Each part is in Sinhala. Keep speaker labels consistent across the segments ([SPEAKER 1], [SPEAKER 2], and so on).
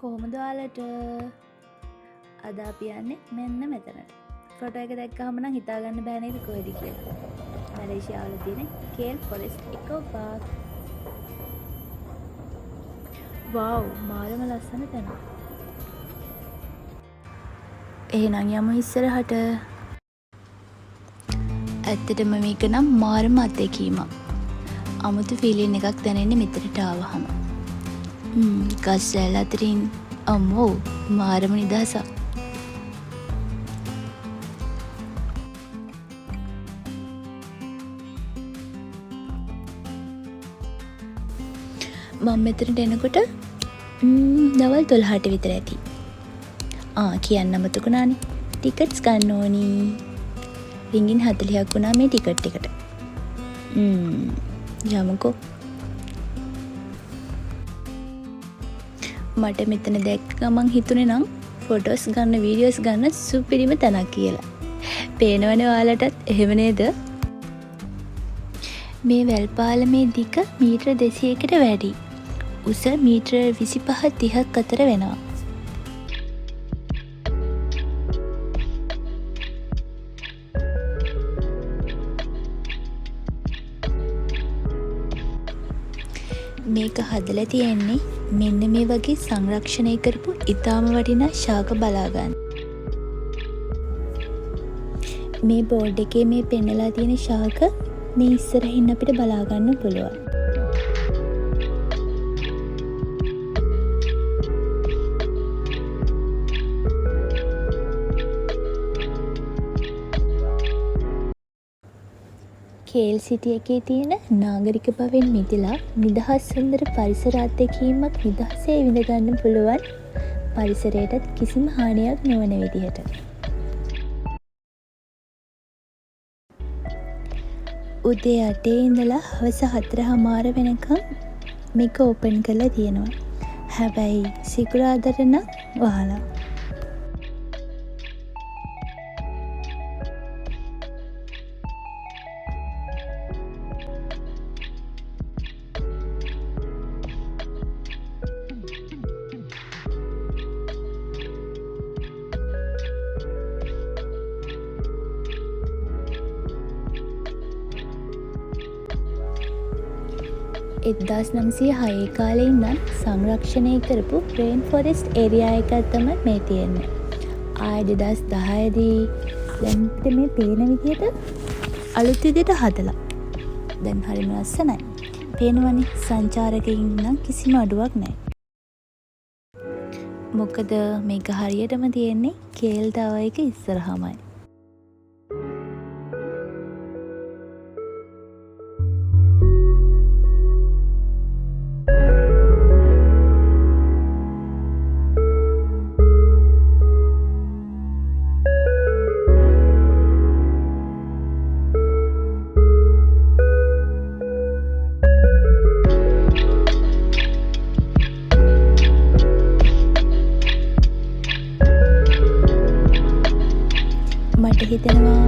[SPEAKER 1] කොහොමද ඔයාලට? අද අපි යන්නේ මෙන්න මෙතනට. ෆොටෝ එක දැක්කහම නම් හිතාගන්න බෑ නේද කොහෙද කියලා. මැලේසියාවල තියෙන කේල් ෆොරෙස්ට් ඉකෝ පාර්ක්. වව්, මාරම ලස්සන තැනක්. එහෙනම් යමු ඉස්සරහට. ඇත්තටම මේක නම් මාරම අත්දැකීමක්. අමුතු ෆීලින් එකක් දැනෙන්නේ මෙතනට ආවහම. ගස් රැල් අතරින් අම්මෝ මාරම නිදහසක්. මම මෙතනට එනකොට දවල් 12ට විතර ඇති. කියන්න අමතකුණානේ. ටිකට්ස් ගන්න ඕනි. රින්ගින් 40ක් වුණා මේ ටිකට් එකට. යමුකෝ. මට මෙතන දැක්ක ගමන් හිතුනේ නම් ෆොටෝස් ගන්න වීඩියෝස් ගන්න සුපිරිම තැනක් කියලා. පේනවනේ ඔයාලටත් එහෙම නේද? මේ වැල් පාලමේ දිග මීටර 200කට වැඩි. උස මීටර 25-30ක් අතර වෙනවා. මේක හදලා තියෙන්නේ මෙන්න මේ වගේ සංරක්ෂණය කරපු ඉතාම වටිනා ශාක බලාගන්න. මේ බෝඩ් එකේ මේ පෙන්නලා තියෙන ශාක මේ ඉස්සරහින් අපිට බලාගන්න පුළුවන්. කේල් සිටි එකේ තියෙන නාගරික බවෙන් මිදලා නිදහස් සුන්දර පරිසර අත්දැකීමක් නිදහසේ විඳගන්න පුළුවන් පරිසරයටත් කිසිම හානියක් නොවන විදිහට. උදේ 8 ඉඳලා හවස 4:00 වෙනකම් මේක ඕපන් කරලා තියෙනවා. හැබැයි සිකුරාදාට නම් වහලා. එදදාස් 906 කාලේ ඉඳන් සංරක්ෂණය කරපු රේන් ෆොරෙස්ට් ඒරියා එකක් තමයි මේ තියෙන්නේ. 2010 දී දැන් මේ පේන විදිහට අලුත් විදිහට හදලා. දැන් හරිම ලස්සනයි. පේනවනේ සංචාරකයින් නම් කිසිම අඩුවක් නැහැ. මොකද මේක හරියටම තියෙන්නේ කේල් ටවර් එක ඉස්සරහමයි. මට හිතෙනවා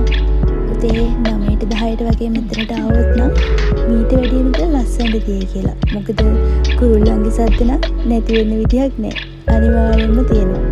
[SPEAKER 1] උදේ 9-10ට වගේ මෙතනට ආවොත් නම් මීට වැඩිය විතර ලස්සනට තියෙයි කියලා. මොකද කුරුල්ලන්ගේ සද්ද නම් නැති වෙන්න විදියක් නැහැ. අනිවාර්යෙන්ම තියෙනවා.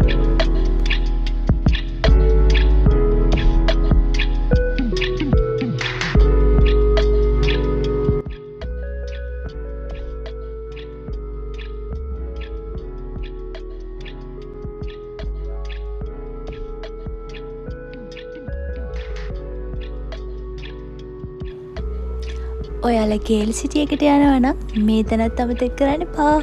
[SPEAKER 1] ඔයාලා කේල් සිටි එකට යනවා නම් මේ තැනත් අමතක කරන්න එපා.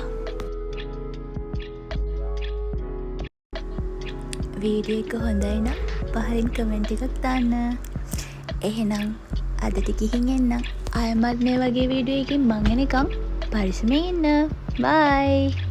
[SPEAKER 1] වීඩියෝ එක හොඳයි නම් පහලින් කමෙන්ට් එකක් දාන්න. එහෙනම් අදට ගිහින් එන්න. ආයෙමත් මේ වගේ වීඩියෝ එකකින් මං එනකම් පරිස්සමෙන් ඉන්න. බයි.